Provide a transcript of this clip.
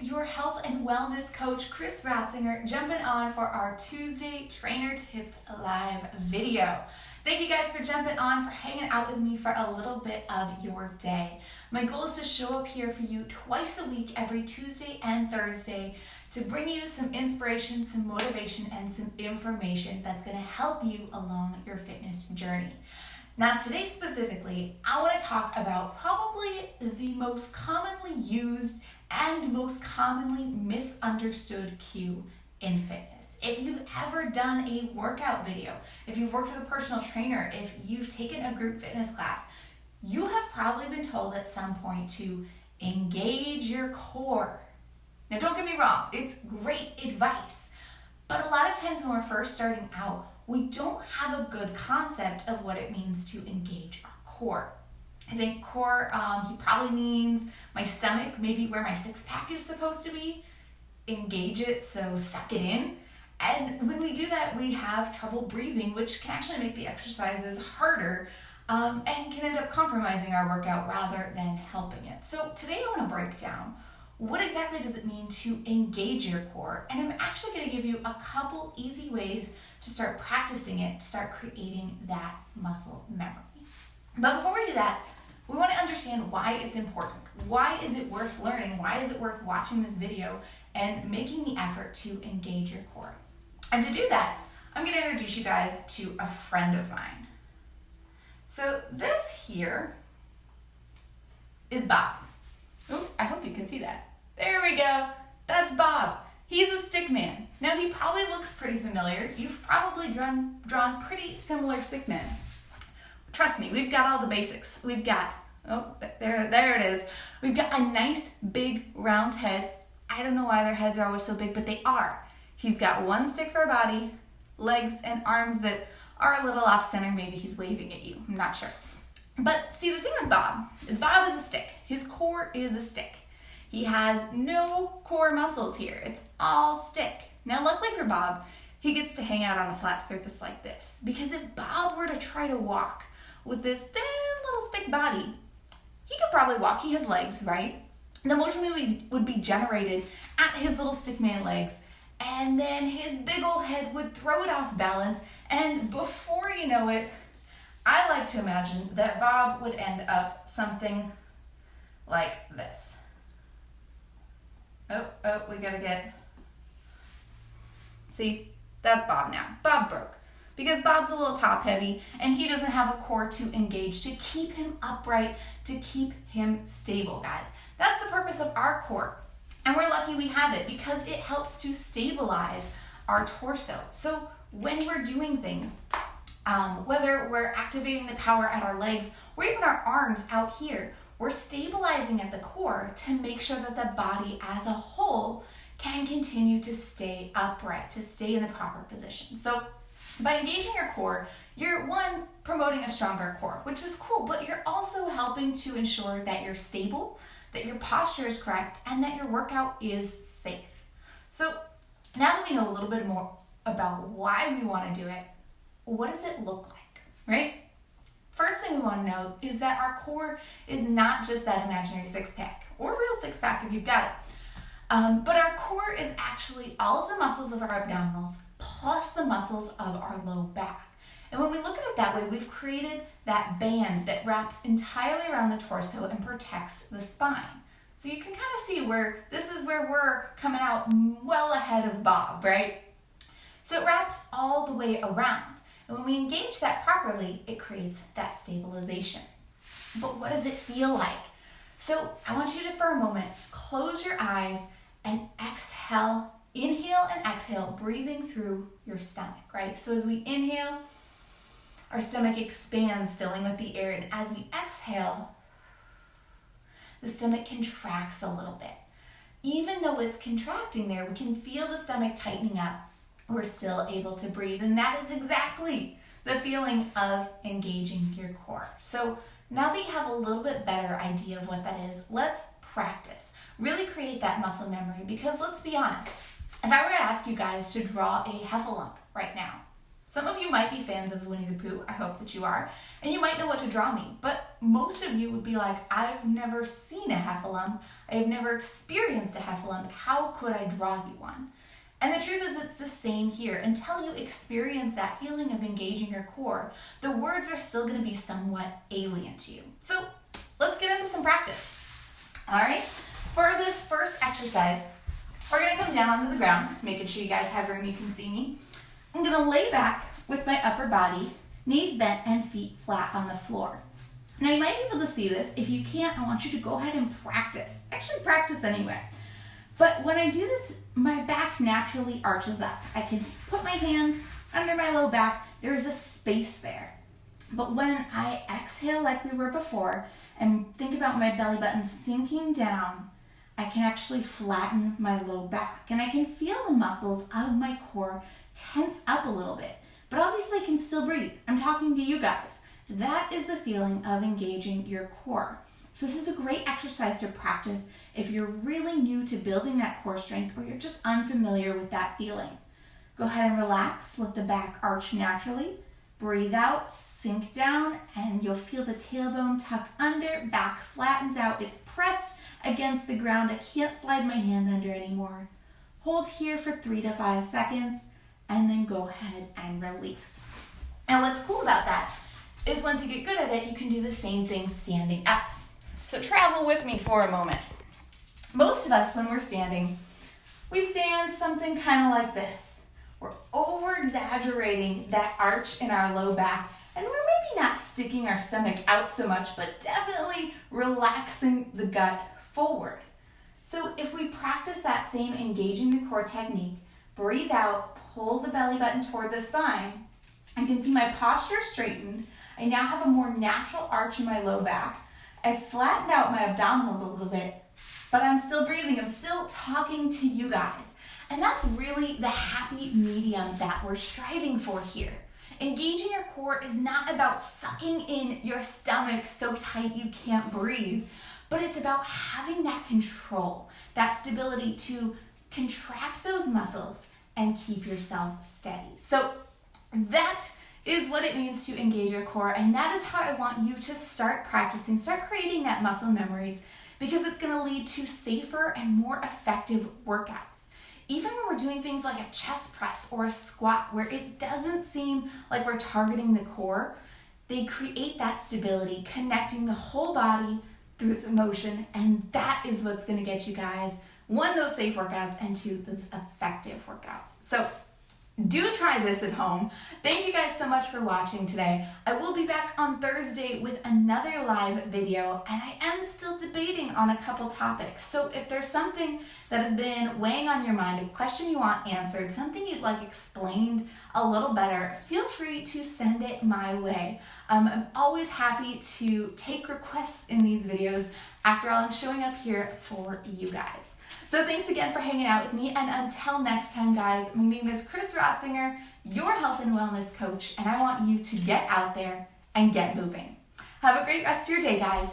your health and wellness coach, Kris Rotzinger, jumping on for our Tuesday Trainer Tips Live video. Thank you guys for jumping on, for hanging out with me for a little bit of your day. My goal is to show up here for you twice a week, every Tuesday and Thursday, to bring you some inspiration, some motivation, and some information that's going to help you along your fitness journey. Now today specifically, I want to talk about probably the most commonly used and most commonly misunderstood cue in fitness. If you've ever done a workout video, if you've worked with a personal trainer, if you've taken a group fitness class, you have probably been told at some point to engage your core. Now don't get me wrong, it's great advice, but a lot of times when we're first starting out, we don't have a good concept of what it means to engage our core. I think core, he probably means my stomach, maybe where my six-pack is supposed to be. Engage it, so suck it in. And when we do that, we have trouble breathing, which can actually make the exercises harder and can end up compromising our workout rather than helping it. So today I want to break down what exactly does it mean to engage your core, and I'm actually going to give you a couple easy ways to start practicing it, to start creating that muscle memory. But before we do that, we want to understand why it's important. Why is it worth learning? Why is it worth watching this video and making the effort to engage your core? And to do that, I'm going to introduce you guys to a friend of mine. So this here is Bob. Oh, I hope you can see that. There we go. That's Bob. He's a stick man. Now he probably looks pretty familiar. You've probably drawn pretty similar stick men. Trust me, we've got all the basics. We've got, there it is. We've got a nice big round head. I don't know why their heads are always so big, but they are. He's got one stick for a body, legs and arms that are a little off center. Maybe he's waving at you. I'm not sure. But see, the thing with Bob is a stick. His core is a stick. He has no core muscles here. It's all stick. Now, luckily for Bob, he gets to hang out on a flat surface like this. Because if Bob were to try to walk with this thin little stick body, he could probably walk. He has legs, right? The motion would be generated at his little stick man legs, and then his big old head would throw it off balance, and before you know it, I like to imagine that Bob would end up something like this. Oh, we gotta get, see, that's Bob now. Bob broke because Bob's a little top heavy and he doesn't have a core to engage, to keep him upright, to keep him stable, guys. That's the purpose of our core. And we're lucky we have it because it helps to stabilize our torso. So when we're doing things, whether we're activating the power at our legs or even our arms out here, we're stabilizing at the core to make sure that the body as a whole can continue to stay upright, to stay in the proper position. So by engaging your core, you're one, promoting a stronger core, which is cool, but you're also helping to ensure that you're stable, that your posture is correct, and that your workout is safe. So now that we know a little bit more about why we want to do it, what does it look like, right? First thing we want to know is that our core is not just that imaginary six-pack, or real six-pack if you've got it, but our core is actually all of the muscles of our abdominals plus the muscles of our low back. And when we look at it that way, we've created that band that wraps entirely around the torso and protects the spine. So you can kind of see where this is where we're coming out well ahead of Bob, right? So it wraps all the way around. And when we engage that properly, it creates that stabilization. But what does it feel like? So I want you to, for a moment, close your eyes and exhale. Inhale and exhale, breathing through your stomach, right? So as we inhale, our stomach expands, filling with the air. And as we exhale, the stomach contracts a little bit. Even though it's contracting there, we can feel the stomach tightening up. We're still able to breathe. And that is exactly the feeling of engaging your core. So now that you have a little bit better idea of what that is, let's practice. Really create that muscle memory, because let's be honest, if I were to ask you guys to draw a heffalump right now, some of you might be fans of Winnie the Pooh, I hope that you are, and you might know what to draw me, but most of you would be like, I've never seen a heffalump. I've never experienced a heffalump. How could I draw you one? And the truth is it's the same here. Until you experience that feeling of engaging your core, the words are still going to be somewhat alien to you. So let's get into some practice. All right, for this first exercise, we're going to come down onto the ground, making sure you guys have room you can see me. I'm going to lay back with my upper body, knees bent and feet flat on the floor. Now you might be able to see this. If you can't, I want you to go ahead and practice. Actually practice anyway. But when I do this, my back naturally arches up. I can put my hand under my low back. There's a space there. But when I exhale like we were before and think about my belly button sinking down, I can actually flatten my low back. And I can feel the muscles of my core tense up a little bit. But obviously I can still breathe. I'm talking to you guys. That is the feeling of engaging your core. So this is a great exercise to practice if you're really new to building that core strength or you're just unfamiliar with that feeling. Go ahead and relax, let the back arch naturally. Breathe out, sink down, and you'll feel the tailbone tuck under, back flattens out. It's pressed against the ground. I can't slide my hand under anymore. Hold here for 3 to 5 seconds, and then go ahead and release. And what's cool about that is once you get good at it, you can do the same thing standing up. So travel with me for a moment. Most of us, when we're standing, we stand something kind of like this. We're over-exaggerating that arch in our low back, and we're maybe not sticking our stomach out so much, but definitely relaxing the gut forward. So if we practice that same engaging the core technique, breathe out, pull the belly button toward the spine, I can see my posture straightened. I now have a more natural arch in my low back. I've flattened out my abdominals a little bit, but I'm still breathing. I'm still talking to you guys. And that's really the happy medium that we're striving for here. Engaging your core is not about sucking in your stomach so tight you can't breathe, but it's about having that control, that stability to contract those muscles and keep yourself steady. So that is what it means to engage your core, and that is how I want you to start practicing, start creating that muscle memories, because it's going to lead to safer and more effective workouts. Even when we're doing things like a chest press or a squat where it doesn't seem like we're targeting the core, they create that stability, connecting the whole body through the motion, and that is what's going to get you guys, 1, those safe workouts, and 2, those effective workouts. So do try this at home. Thank you guys so much for watching today. I will be back on Thursday with another live video, and I am still debating on a couple topics. So if there's something that has been weighing on your mind, a question you want answered, something you'd like explained a little better, feel free to send it my way. I'm always happy to take requests in these videos. After all, I'm showing up here for you guys. So thanks again for hanging out with me, and until next time, guys, my name is Kris Rotzinger, your health and wellness coach, and I want you to get out there and get moving. Have a great rest of your day, guys.